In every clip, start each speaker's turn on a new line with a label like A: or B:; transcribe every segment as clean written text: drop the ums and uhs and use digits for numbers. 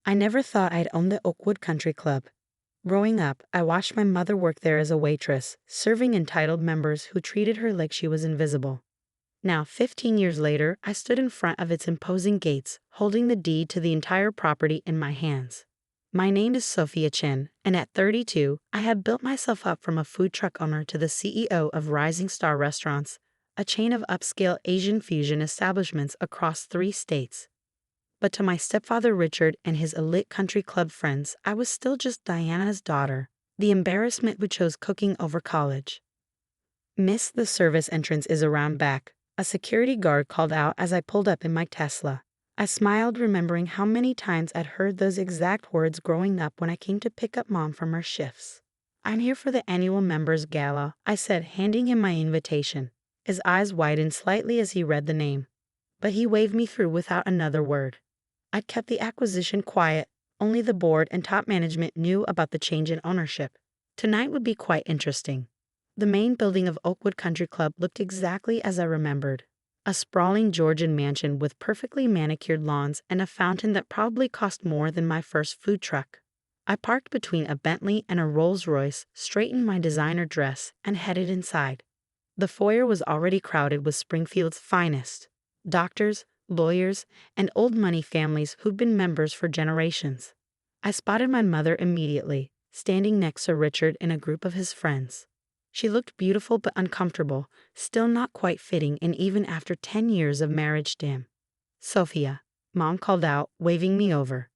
A: I never thought I'd own the Oakwood Country Club. Growing up, I watched my mother work there as a waitress, serving entitled members who treated her like she was invisible. Now, 15 years later, I stood in front of its imposing gates, holding the deed to the entire property in my hands. My name is Sophia Chen, and at 32, I have built myself up from a food truck owner to the CEO of Rising Star Restaurants, a chain of upscale Asian fusion establishments across 3 states. But to my stepfather Richard and his elite country club friends, I was still just Diana's daughter, the embarrassment who chose cooking over college. "Miss, the service entrance is around back," a security guard called out as I pulled up in my Tesla. I smiled, remembering how many times I'd heard those exact words growing up when I came to pick up Mom from her shifts. "I'm here for the annual members gala," I said, handing him my invitation. His eyes widened slightly as he read the name, but he waved me through without another word. I'd kept the acquisition quiet. Only the board and top management knew about the change in ownership. Tonight would be quite interesting. The main building of Oakwood Country Club looked exactly as I remembered. A sprawling Georgian mansion with perfectly manicured lawns and a fountain that probably cost more than my first food truck. I parked between a Bentley and a Rolls-Royce, straightened my designer dress, and headed inside. The foyer was already crowded with Springfield's finest. Doctors, lawyers, and old money families who'd been members for generations. I spotted my mother immediately, standing next to Richard in a group of his friends. She looked beautiful but uncomfortable, still not quite fitting in even after 10 years of marriage dim. "Sophia," Mom called out, waving me over.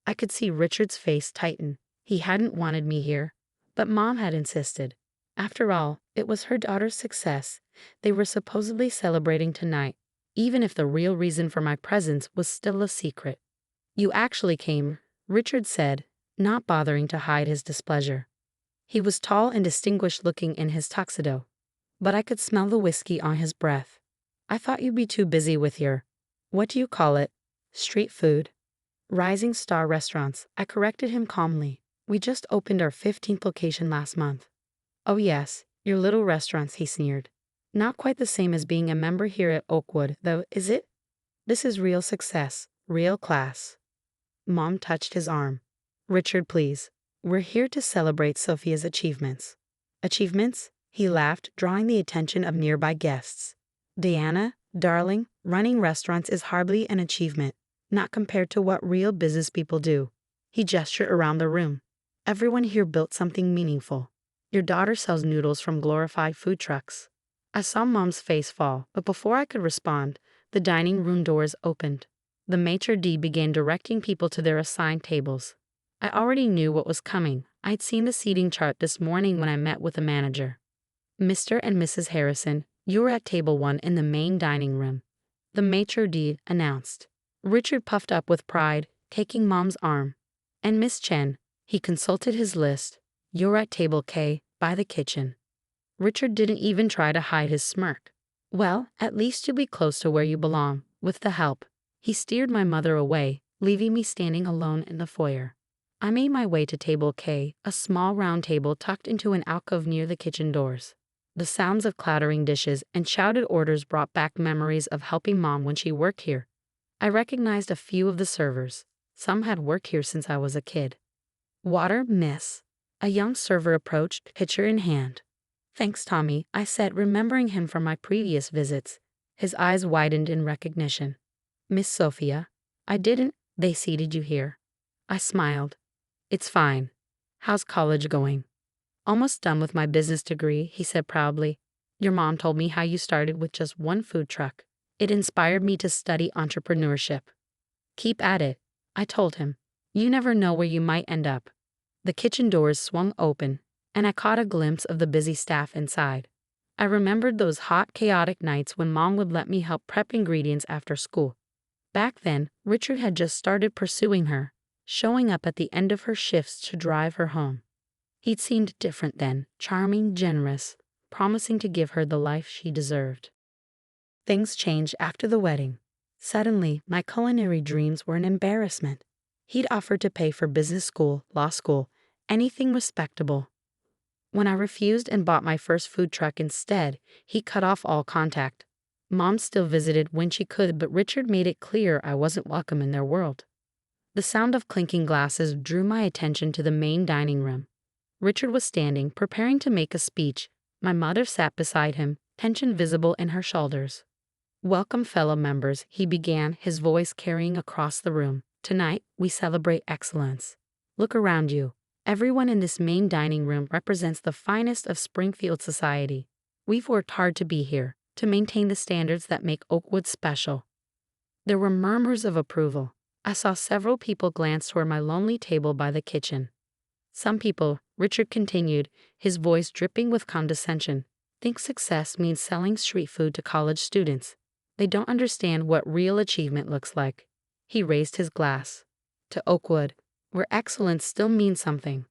A: I could see Richard's face tighten. He hadn't wanted me here, but Mom had insisted. After all, it was her daughter's success they were supposedly celebrating tonight, even if the real reason for my presence was still a secret. "You actually came," Richard said, not bothering to hide his displeasure. He was tall and distinguished looking in his tuxedo, but I could smell the whiskey on his breath. "I thought you'd be too busy with your, what do you call it, street food?" "Rising Star Restaurants," I corrected him calmly. "We just opened our 15th location last month." "Oh yes, your little restaurants," he sneered. "Not quite the same as being a member here at Oakwood, though, is it? This is real success, real class." Mom touched his arm. "Richard, please. We're here to celebrate Sophia's achievements." "Achievements?" He laughed, drawing the attention of nearby guests. "Diana, darling, running restaurants is hardly an achievement, not compared to what real business people do." He gestured around the room. "Everyone here built something meaningful. Your daughter sells noodles from glorified food trucks." I saw Mom's face fall, but before I could respond, the dining room doors opened. The maitre d' began directing people to their assigned tables. I already knew what was coming. I'd seen the seating chart this morning when I met with the manager. "Mr. and Mrs. Harrison, you're at table 1 in the main dining room," the maitre d' announced. Richard puffed up with pride, taking Mom's arm. "And Miss Chen," he consulted his list, "you're at table K, by the kitchen." Richard didn't even try to hide his smirk. "Well, at least you'll be close to where you belong, with the help." He steered my mother away, leaving me standing alone in the foyer. I made my way to table K, a small round table tucked into an alcove near the kitchen doors. The sounds of clattering dishes and shouted orders brought back memories of helping Mom when she worked here. I recognized a few of the servers. Some had worked here since I was a kid. "Water, miss." A young server approached, pitcher in hand. "Thanks, Tommy," I said, remembering him from my previous visits. His eyes widened in recognition. "Miss Sophia, they seated you here." I smiled. "It's fine. How's college going?" "Almost done with my business degree," he said proudly. "Your mom told me how you started with just one food truck. It inspired me to study entrepreneurship." "Keep at it," I told him. "You never know where you might end up." The kitchen doors swung open, and I caught a glimpse of the busy staff inside. I remembered those hot, chaotic nights when Mom would let me help prep ingredients after school. Back then, Richard had just started pursuing her, showing up at the end of her shifts to drive her home. He'd seemed different then, charming, generous, promising to give her the life she deserved. Things changed after the wedding. Suddenly, my culinary dreams were an embarrassment. He'd offered to pay for business school, law school, anything respectable. When I refused and bought my first food truck instead, he cut off all contact. Mom still visited when she could, but Richard made it clear I wasn't welcome in their world. The sound of clinking glasses drew my attention to the main dining room. Richard was standing, preparing to make a speech. My mother sat beside him, tension visible in her shoulders. "Welcome, fellow members," he began, his voice carrying across the room. "Tonight, we celebrate excellence. Look around you. Everyone in this main dining room represents the finest of Springfield society. We've worked hard to be here, to maintain the standards that make Oakwood special." There were murmurs of approval. I saw several people glance toward my lonely table by the kitchen. "Some people," Richard continued, his voice dripping with condescension, "think success means selling street food to college students. They don't understand what real achievement looks like." He raised his glass. "To Oakwood, where excellence still means something."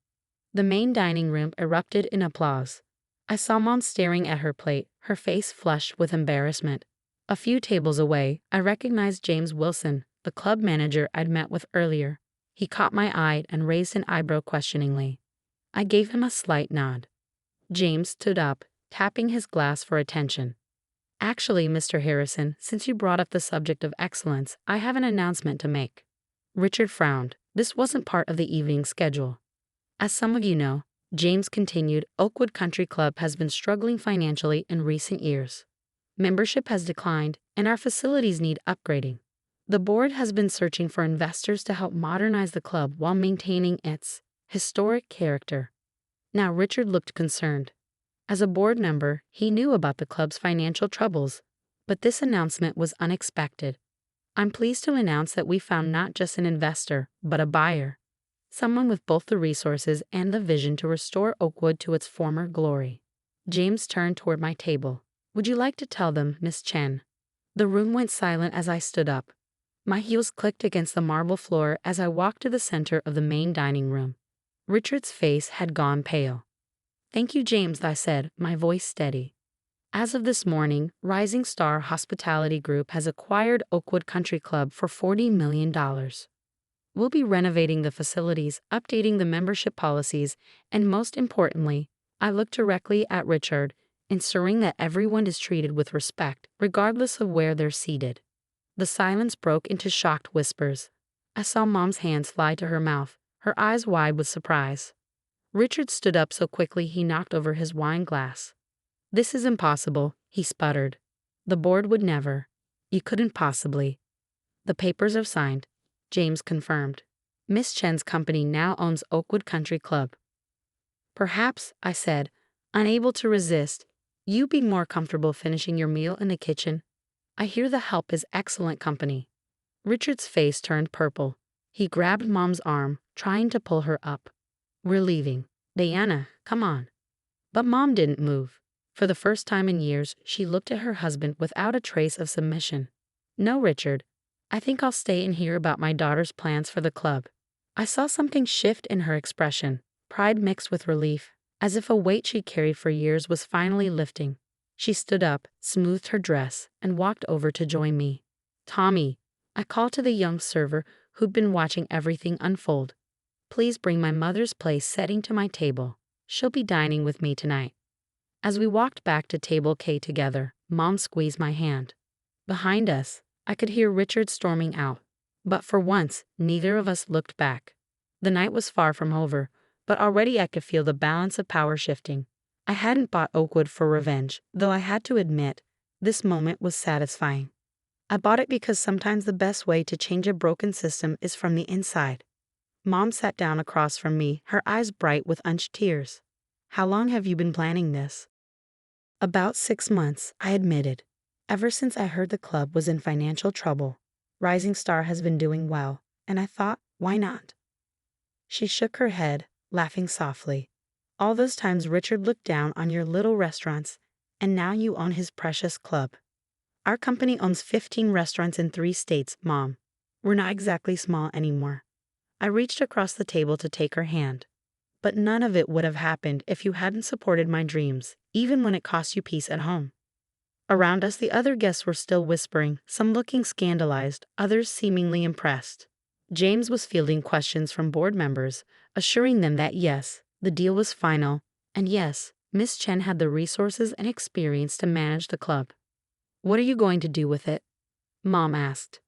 A: The main dining room erupted in applause. I saw Mom staring at her plate, her face flushed with embarrassment. A few tables away, I recognized James Wilson, the club manager I'd met with earlier. He caught my eye and raised an eyebrow questioningly. I gave him a slight nod. James stood up, tapping his glass for attention. "Actually, Mr. Harrison, since you brought up the subject of excellence, I have an announcement to make." Richard frowned. This wasn't part of the evening schedule. "As some of you know," James continued, "Oakwood Country Club has been struggling financially in recent years. Membership has declined, and our facilities need upgrading. The board has been searching for investors to help modernize the club while maintaining its historic character." Now Richard looked concerned. As a board member, he knew about the club's financial troubles, but this announcement was unexpected. "I'm pleased to announce that we found not just an investor, but a buyer. Someone with both the resources and the vision to restore Oakwood to its former glory." James turned toward my table. "Would you like to tell them, Miss Chen?" The room went silent as I stood up. My heels clicked against the marble floor as I walked to the center of the main dining room. Richard's face had gone pale. "Thank you, James," I said, my voice steady. "As of this morning, Rising Star Hospitality Group has acquired Oakwood Country Club for $40 million. We'll be renovating the facilities, updating the membership policies, and most importantly," I looked directly at Richard, "ensuring that everyone is treated with respect, regardless of where they're seated." The silence broke into shocked whispers. I saw Mom's hands fly to her mouth, her eyes wide with surprise. Richard stood up so quickly he knocked over his wine glass. "This is impossible," he sputtered. "The board would never. You couldn't possibly." "The papers are signed," James confirmed. "Miss Chen's company now owns Oakwood Country Club." "Perhaps," I said, unable to resist, "you'd be more comfortable finishing your meal in the kitchen. I hear the help is excellent company." Richard's face turned purple. He grabbed Mom's arm, trying to pull her up. "We're leaving. Diana, come on." But Mom didn't move. For the first time in years, she looked at her husband without a trace of submission. "No, Richard. I think I'll stay and hear about my daughter's plans for the club." I saw something shift in her expression, pride mixed with relief, as if a weight she carried for years was finally lifting. She stood up, smoothed her dress, and walked over to join me. "Tommy," I called to the young server who'd been watching everything unfold, "please bring my mother's place setting to my table. She'll be dining with me tonight." As we walked back to table K together, Mom squeezed my hand. Behind us, I could hear Richard storming out. But for once, neither of us looked back. The night was far from over, but already I could feel the balance of power shifting. I hadn't bought Oakwood for revenge, though I had to admit, this moment was satisfying. I bought it because sometimes the best way to change a broken system is from the inside. Mom sat down across from me, her eyes bright with unshed tears. "How long have you been planning this?" "About 6 months," I admitted. "Ever since I heard the club was in financial trouble. Rising Star has been doing well, and I thought, why not?" She shook her head, laughing softly. "All those times Richard looked down on your little restaurants, and now you own his precious club. Our company owns 15 restaurants in 3 states, Mom. We're not exactly small anymore." I reached across the table to take her hand. "But none of it would have happened if you hadn't supported my dreams, even when it cost you peace at home." Around us, the other guests were still whispering, some looking scandalized, others seemingly impressed. James was fielding questions from board members, assuring them that yes, the deal was final, and yes, Miss Chen had the resources and experience to manage the club. "What are you going to do with it?" Mom asked.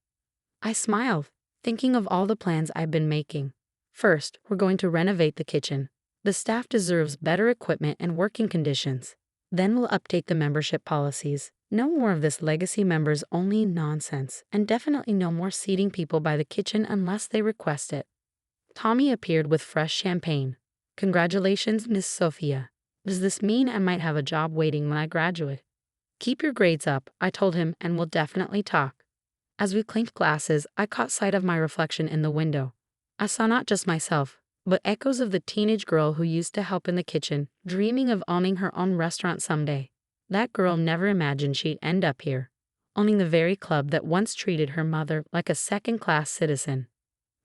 A: I smiled. thinking of all the plans I've been making. First, we're going to renovate the kitchen. The staff deserves better equipment and working conditions. Then we'll update the membership policies. No more of this legacy members only nonsense, and definitely no more seating people by the kitchen unless they request it. Tommy appeared with fresh champagne. Congratulations, Miss Sophia. Does this mean I might have a job waiting when I graduate? Keep your grades up, I told him, and we'll definitely talk. As we clinked glasses, I caught sight of my reflection in the window. I saw not just myself, but echoes of the teenage girl who used to help in the kitchen, dreaming of owning her own restaurant someday. That girl never imagined she'd end up here, owning the very club that once treated her mother like a second-class citizen.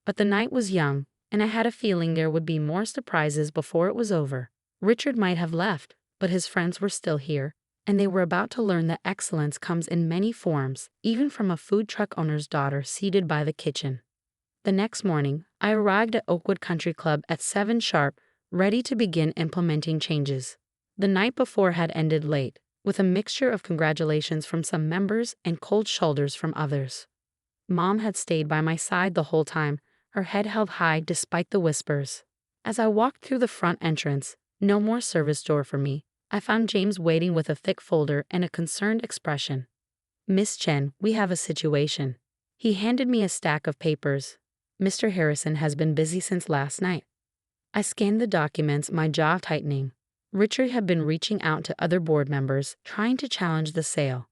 A: But the night was young, and I had a feeling there would be more surprises before it was over. Richard might have left, but his friends were still here, and they were about to learn that excellence comes in many forms, even from a food truck owner's daughter seated by the kitchen. The next morning, I arrived at Oakwood Country Club at 7 sharp, ready to begin implementing changes. The night before had ended late, with a mixture of congratulations from some members and cold shoulders from others. Mom had stayed by my side the whole time, her head held high despite the whispers. As I walked through the front entrance, no more service door for me, I found James waiting with a thick folder and a concerned expression. Miss Chen, we have a situation. He handed me a stack of papers. Mr. Harrison has been busy since last night. I scanned the documents, my jaw tightening. Richard had been reaching out to other board members, trying to challenge the sale.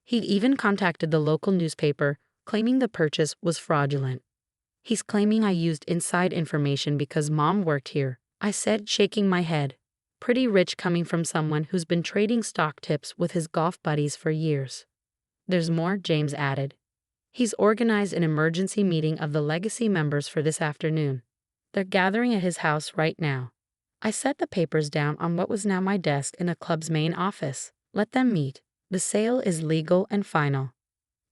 A: He'd even contacted the local newspaper, claiming the purchase was fraudulent. He's claiming I used inside information because Mom worked here, I said, shaking my head. Pretty rich coming from someone who's been trading stock tips with his golf buddies for years. There's more, James added. He's organized an emergency meeting of the legacy members for this afternoon. They're gathering at his house right now. I set the papers down on what was now my desk in the club's main office. Let them meet. The sale is legal and final.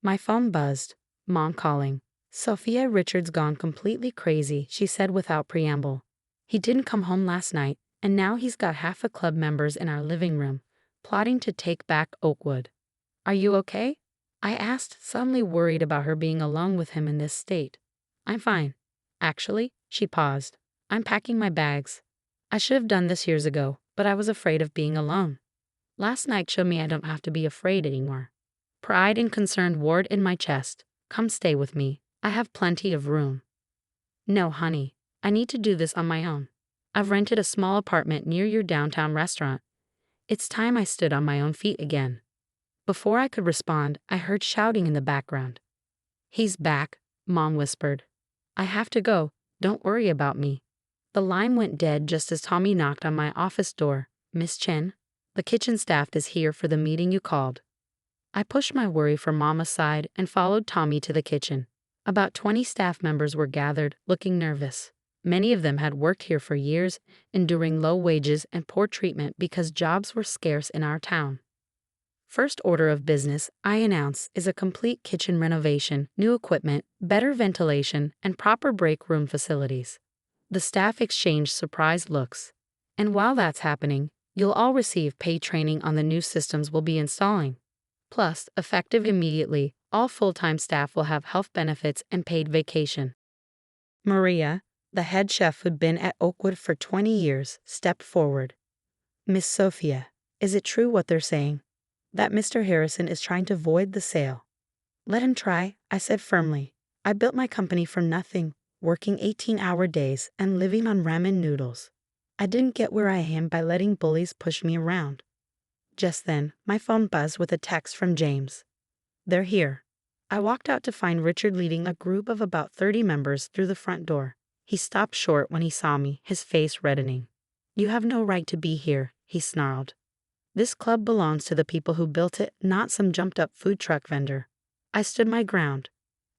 A: My phone buzzed. Mom calling. Sophia, Richard's gone completely crazy, she said without preamble. He didn't come home last night, and now he's got half the club members in our living room, plotting to take back Oakwood. Are you okay? I asked, suddenly worried about her being alone with him in this state. I'm fine. Actually, she paused. I'm packing my bags. I should have done this years ago, but I was afraid of being alone. Last night showed me I don't have to be afraid anymore. Pride and concern warred in my chest. Come stay with me. I have plenty of room. No, honey. I need to do this on my own. I've rented a small apartment near your downtown restaurant. It's time I stood on my own feet again. Before I could respond, I heard shouting in the background. He's back, Mom whispered. I have to go. Don't worry about me. The line went dead just as Tommy knocked on my office door. Miss Chen, the kitchen staff is here for the meeting you called. I pushed my worry for Mom aside and followed Tommy to the kitchen. About 20 staff members were gathered, looking nervous. Many of them had worked here for years, enduring low wages and poor treatment because jobs were scarce in our town. First order of business, I announce, is a complete kitchen renovation, new equipment, better ventilation, and proper break room facilities. The staff exchanged surprised looks. And while that's happening, you'll all receive paid training on the new systems we'll be installing. Plus, effective immediately, all full-time staff will have health benefits and paid vacation. Maria, the head chef who'd been at Oakwood for 20 years, stepped forward. Miss Sophia, is it true what they're saying? That Mr. Harrison is trying to void the sale? Let him try, I said firmly. I built my company from nothing, working 18-hour days and living on ramen noodles. I didn't get where I am by letting bullies push me around. Just then, my phone buzzed with a text from James. They're here. I walked out to find Richard leading a group of about 30 members through the front door. He stopped short when he saw me, his face reddening. You have no right to be here, he snarled. This club belongs to the people who built it, not some jumped-up food truck vendor. I stood my ground.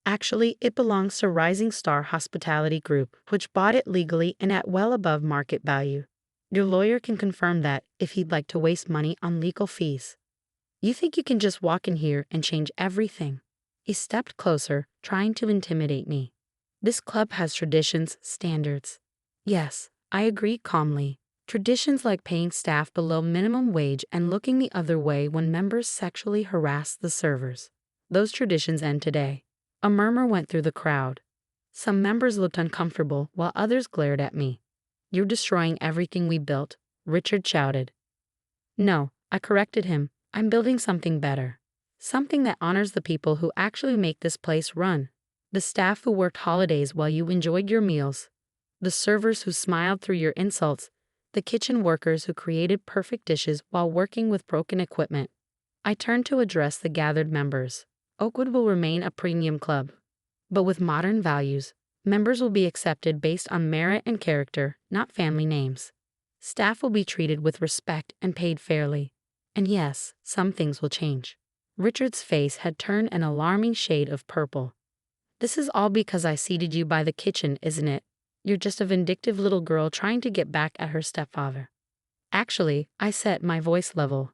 A: Actually, it belongs to Rising Star Hospitality Group, which bought it legally and at well above market value. Your lawyer can confirm that if he'd like to waste money on legal fees. You think you can just walk in here and change everything? He stepped closer, trying to intimidate me. This club has traditions, standards. Yes, I agree calmly. Traditions like paying staff below minimum wage and looking the other way when members sexually harass the servers. Those traditions end today. A murmur went through the crowd. Some members looked uncomfortable while others glared at me. "You're destroying everything we built," Richard shouted. "No," I corrected him. "I'm building something better. Something that honors the people who actually make this place run. The staff who worked holidays while you enjoyed your meals. The servers who smiled through your insults. The kitchen workers who created perfect dishes while working with broken equipment." I turned to address the gathered members. Oakwood will remain a premium club, but with modern values. Members will be accepted based on merit and character, not family names. Staff will be treated with respect and paid fairly. And yes, some things will change. Richard's face had turned an alarming shade of purple. "This is all because I seated you by the kitchen, isn't it? You're just a vindictive little girl trying to get back at her stepfather." "Actually," I set my voice level,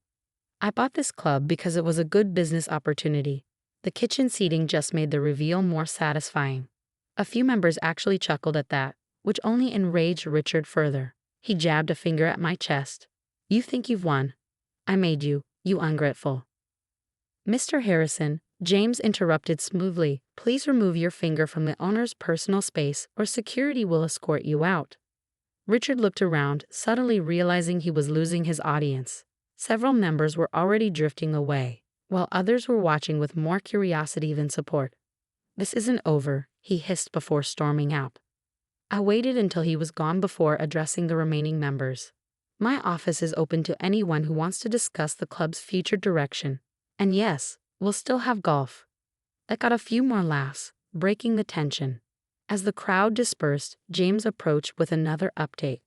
A: "I bought this club because it was a good business opportunity." The kitchen seating just made the reveal more satisfying. A few members actually chuckled at that, which only enraged Richard further. He jabbed a finger at my chest. "You think you've won? I made you, you ungrateful." "Mr. Harrison," James interrupted smoothly, "please remove your finger from the owner's personal space or security will escort you out." Richard looked around, suddenly realizing he was losing his audience. Several members were already drifting away, while others were watching with more curiosity than support. "This isn't over," he hissed before storming out. I waited until he was gone before addressing the remaining members. "My office is open to anyone who wants to discuss the club's future direction. And yes, we'll still have golf." That got a few more laughs, breaking the tension. As the crowd dispersed, James approached with another update.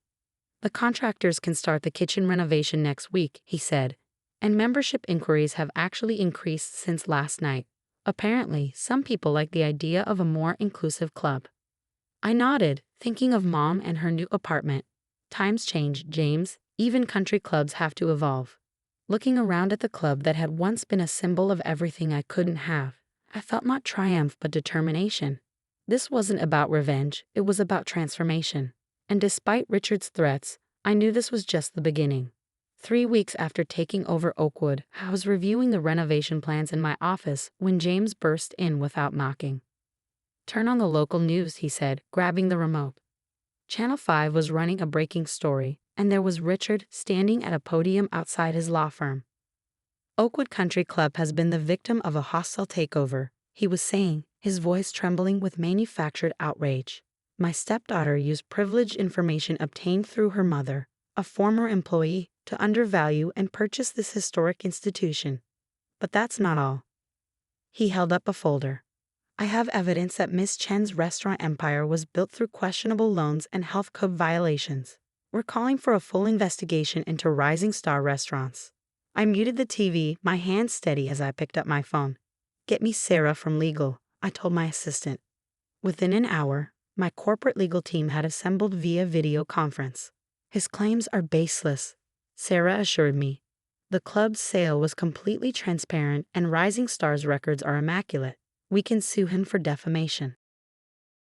A: "The contractors can start the kitchen renovation next week," he said, "and membership inquiries have actually increased since last night. Apparently, some people like the idea of a more inclusive club." I nodded, thinking of Mom and her new apartment. "Times change, James. Even country clubs have to evolve." Looking around at the club that had once been a symbol of everything I couldn't have, I felt not triumph but determination. This wasn't about revenge, it was about transformation. And despite Richard's threats, I knew this was just the beginning. 3 weeks after taking over Oakwood, I was reviewing the renovation plans in my office when James burst in without knocking. "Turn on the local news," he said, grabbing the remote. Channel 5 was running a breaking story, and there was Richard standing at a podium outside his law firm. "Oakwood Country Club has been the victim of a hostile takeover," he was saying, his voice trembling with manufactured outrage. "My stepdaughter used privileged information obtained through her mother, a former employee, to undervalue and purchase this historic institution. But that's not all." He held up a folder. "I have evidence that Miss Chen's restaurant empire was built through questionable loans and health code violations. We're calling for a full investigation into Rising Star restaurants." I muted the TV, my hand steady as I picked up my phone. "Get me Sarah from legal," I told my assistant. Within an hour, my corporate legal team had assembled via video conference. "His claims are baseless," Sarah assured me. "The club's sale was completely transparent and Rising Star's records are immaculate. We can sue him for defamation."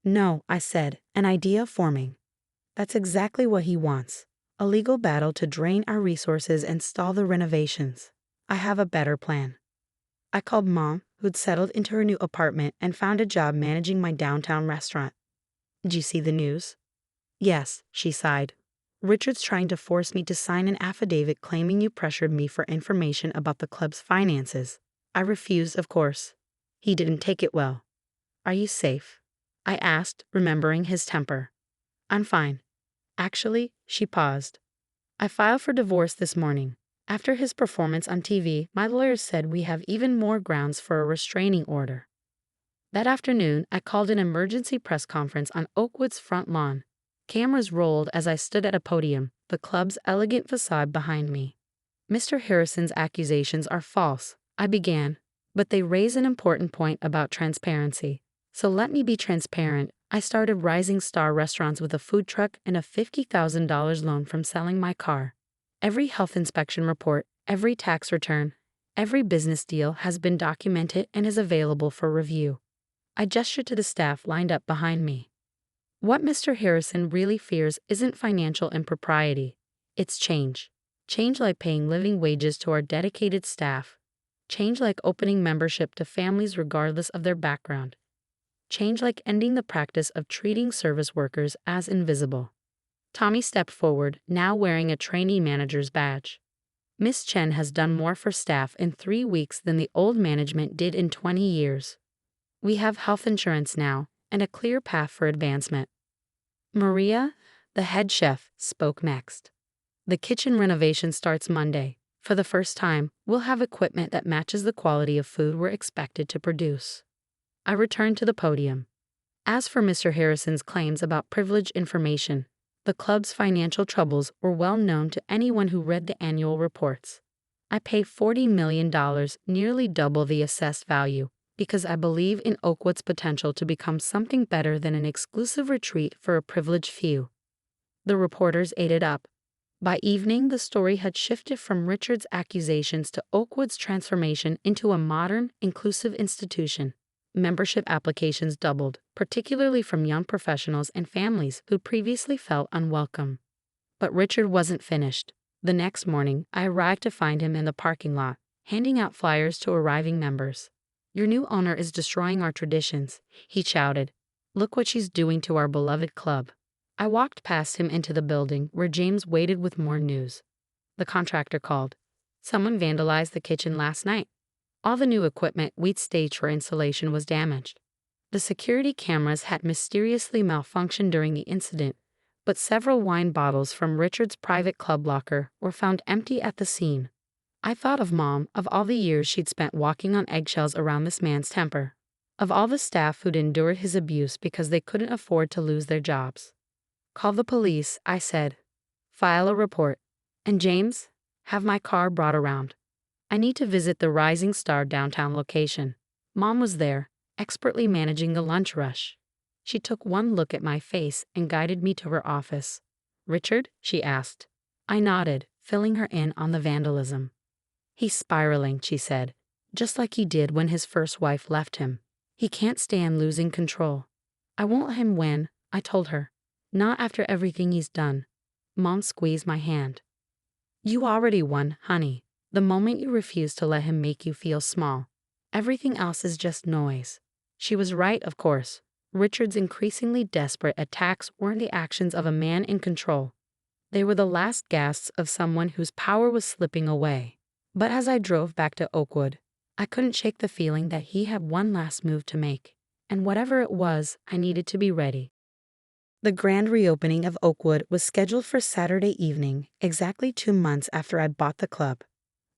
A: "No," I said, an idea forming. "That's exactly what he wants. A legal battle to drain our resources and stall the renovations. I have a better plan." I called Mom, who'd settled into her new apartment and found a job managing my downtown restaurant. "Did you see the news?" "Yes," she sighed. "Richard's trying to force me to sign an affidavit claiming you pressured me for information about the club's finances. I refused, of course. He didn't take it well." "Are you safe?" I asked, remembering his temper. "I'm fine. Actually," she paused, "I filed for divorce this morning. After his performance on TV, my lawyers said we have even more grounds for a restraining order." That afternoon, I called an emergency press conference on Oakwood's front lawn. Cameras rolled as I stood at a podium, the club's elegant facade behind me. "Mr. Harrison's accusations are false," I began, "but they raise an important point about transparency. So let me be transparent. I started Rising Star Restaurants with a food truck and a $50,000 loan from selling my car. Every health inspection report, every tax return, every business deal has been documented and is available for review." I gestured to the staff lined up behind me. "What Mr. Harrison really fears isn't financial impropriety. It's change. Change like paying living wages to our dedicated staff. Change like opening membership to families regardless of their background. change like ending the practice of treating service workers as invisible. Tommy stepped forward, now wearing a trainee manager's badge. Miss Chen has done more for staff in 3 weeks than the old management did in 20 years. We have health insurance now, and a clear path for advancement. Maria, the head chef, spoke next. The kitchen renovation starts Monday. For the first time, we'll have equipment that matches the quality of food we're expected to produce. I returned to the podium. As for Mr. Harrison's claims about privileged information, the club's financial troubles were well known to anyone who read the annual reports. I pay $40 million, nearly double the assessed value, because I believe in Oakwood's potential to become something better than an exclusive retreat for a privileged few. The reporters ate it up. By evening, the story had shifted from Richard's accusations to Oakwood's transformation into a modern, inclusive institution. Membership applications doubled, particularly from young professionals and families who previously felt unwelcome. But Richard wasn't finished. The next morning, I arrived to find him in the parking lot, handing out flyers to arriving members. "Your new owner is destroying our traditions," he shouted. "Look what she's doing to our beloved club." I walked past him into the building where James waited with more news. The contractor called. "Someone vandalized the kitchen last night. All the new equipment we'd staged for installation was damaged." The security cameras had mysteriously malfunctioned during the incident, but several wine bottles from Richard's private club locker were found empty at the scene. I thought of Mom, of all the years she'd spent walking on eggshells around this man's temper, of all the staff who'd endured his abuse because they couldn't afford to lose their jobs. "Call the police," I said. "File a report. And James, have my car brought around. I need to visit the Rising Star downtown location." Mom was there, expertly managing the lunch rush. She took one look at my face and guided me to her office. "Richard?" she asked. I nodded, filling her in on the vandalism. "He's spiraling," she said, "just like he did when his first wife left him. He can't stand losing control." "I won't let him win," I told her. "Not after everything he's done." Mom squeezed my hand. "You already won, honey. The moment you refuse to let him make you feel small. Everything else is just noise." She was right, of course. Richard's increasingly desperate attacks weren't the actions of a man in control. They were the last gasps of someone whose power was slipping away. But as I drove back to Oakwood, I couldn't shake the feeling that he had one last move to make. And whatever it was, I needed to be ready. The grand reopening of Oakwood was scheduled for Saturday evening, exactly 2 months after I'd bought the club.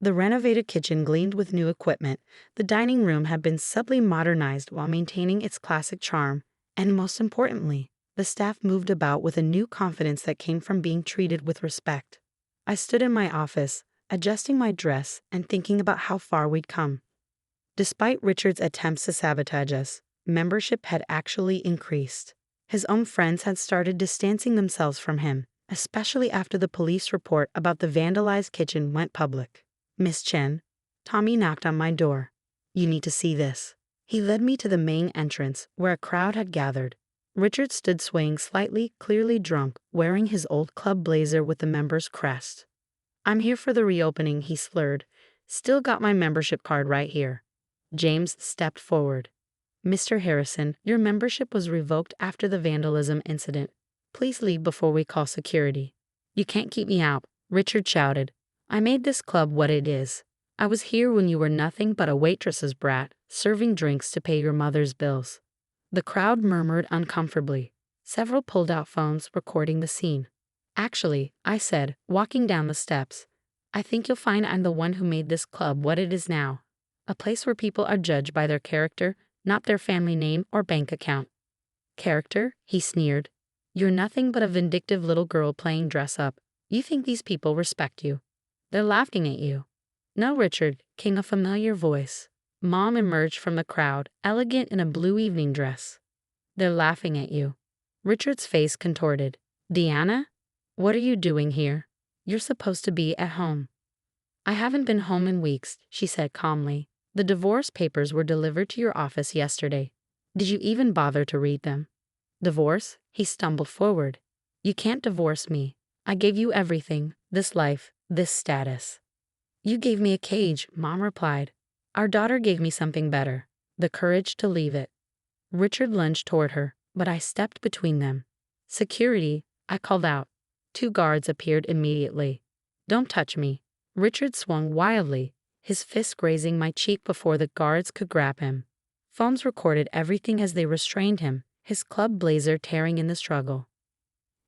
A: The renovated kitchen gleamed with new equipment, the dining room had been subtly modernized while maintaining its classic charm, and most importantly, the staff moved about with a new confidence that came from being treated with respect. I stood in my office, adjusting my dress and thinking about how far we'd come. Despite Richard's attempts to sabotage us, membership had actually increased. His own friends had started distancing themselves from him, especially after the police report about the vandalized kitchen went public. "Miss Chen," Tommy knocked on my door. "You need to see this." He led me to the main entrance, where a crowd had gathered. Richard stood swaying slightly, clearly drunk, wearing his old club blazer with the member's crest. "I'm here for the reopening," he slurred. "Still got my membership card right here." James stepped forward. "Mr. Harrison, your membership was revoked after the vandalism incident. Please leave before we call security." "You can't keep me out," Richard shouted. "I made this club what it is. I was here when you were nothing but a waitress's brat, serving drinks to pay your mother's bills." The crowd murmured uncomfortably. Several pulled out phones, recording the scene. "Actually," I said, walking down the steps, "I think you'll find I'm the one who made this club what it is now. A place where people are judged by their character, not their family name or bank account." "Character?" he sneered. "You're nothing but a vindictive little girl playing dress up. You think these people respect you. They're laughing at you." "No, Richard," came a familiar voice. Mom emerged from the crowd, elegant in a blue evening dress. "They're laughing at you." Richard's face contorted. "Deanna? What are you doing here? You're supposed to be at home." "I haven't been home in weeks," she said calmly. "The divorce papers were delivered to your office yesterday. Did you even bother to read them?" "Divorce?" He stumbled forward. "You can't divorce me. I gave you everything, this life, this status." "You gave me a cage," Mom replied. "Our daughter gave me something better, the courage to leave it." Richard lunged toward her, but I stepped between them. "Security," I called out. 2 guards appeared immediately. "Don't touch me." Richard swung wildly, his fist grazing my cheek before the guards could grab him. Phones recorded everything as they restrained him, his club blazer tearing in the struggle.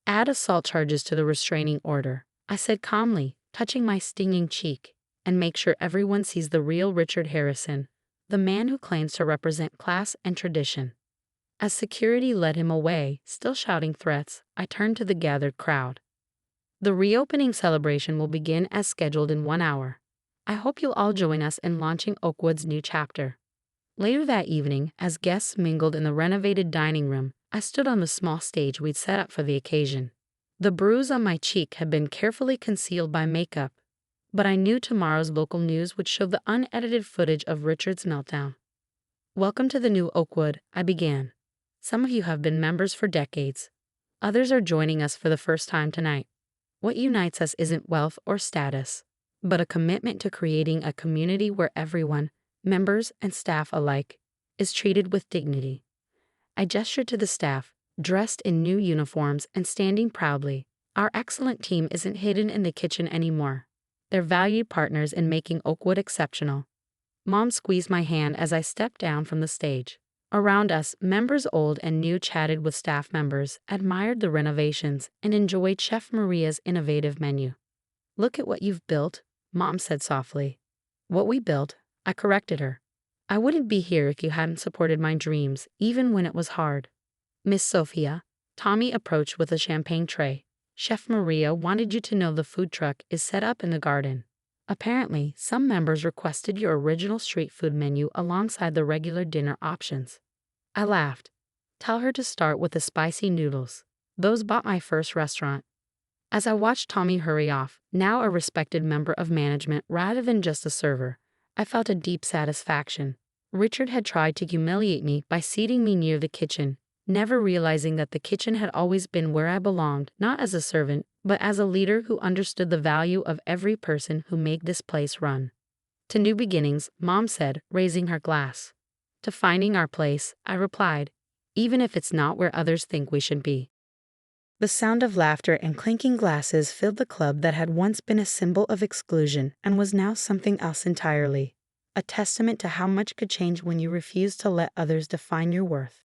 A: "Add assault charges to the restraining order," I said calmly, touching my stinging cheek. "And make sure everyone sees the real Richard Harrison, the man who claims to represent class and tradition." As security led him away, still shouting threats, I turned to the gathered crowd. "The reopening celebration will begin as scheduled in 1 hour. I hope you'll all join us in launching Oakwood's new chapter." Later that evening, as guests mingled in the renovated dining room, I stood on the small stage we'd set up for the occasion. The bruise on my cheek had been carefully concealed by makeup, but I knew tomorrow's local news would show the unedited footage of Richard's meltdown. "Welcome to the new Oakwood," I began. "Some of you have been members for decades. Others are joining us for the first time tonight. What unites us isn't wealth or status, but a commitment to creating a community where everyone, members and staff alike, is treated with dignity." I gestured to the staff, dressed in new uniforms and standing proudly. Our excellent team isn't hidden in the kitchen anymore. They're valued partners in making Oakwood exceptional. Mom squeezed my hand as I stepped down from the stage. Around us, members old and new chatted with staff members, admired the renovations, and enjoyed Chef Maria's innovative menu. "Look at what you've built," Mom said softly. "What we built," I corrected her. "I wouldn't be here if you hadn't supported my dreams, even when it was hard." "Miss Sophia," Tommy approached with a champagne tray. "Chef Maria wanted you to know the food truck is set up in the garden. Apparently, some members requested your original street food menu alongside the regular dinner options." I laughed. "Tell her to start with the spicy noodles. Those bought my first restaurant." As I watched Tommy hurry off, now a respected member of management rather than just a server, I felt a deep satisfaction. Richard had tried to humiliate me by seating me near the kitchen, never realizing that the kitchen had always been where I belonged, not as a servant, but as a leader who understood the value of every person who made this place run. "To new beginnings," Mom said, raising her glass. "To finding our place," I replied, "even if it's not where others think we should be." The sound of laughter and clinking glasses filled the club that had once been a symbol of exclusion and was now something else entirely, a testament to how much could change when you refuse to let others define your worth.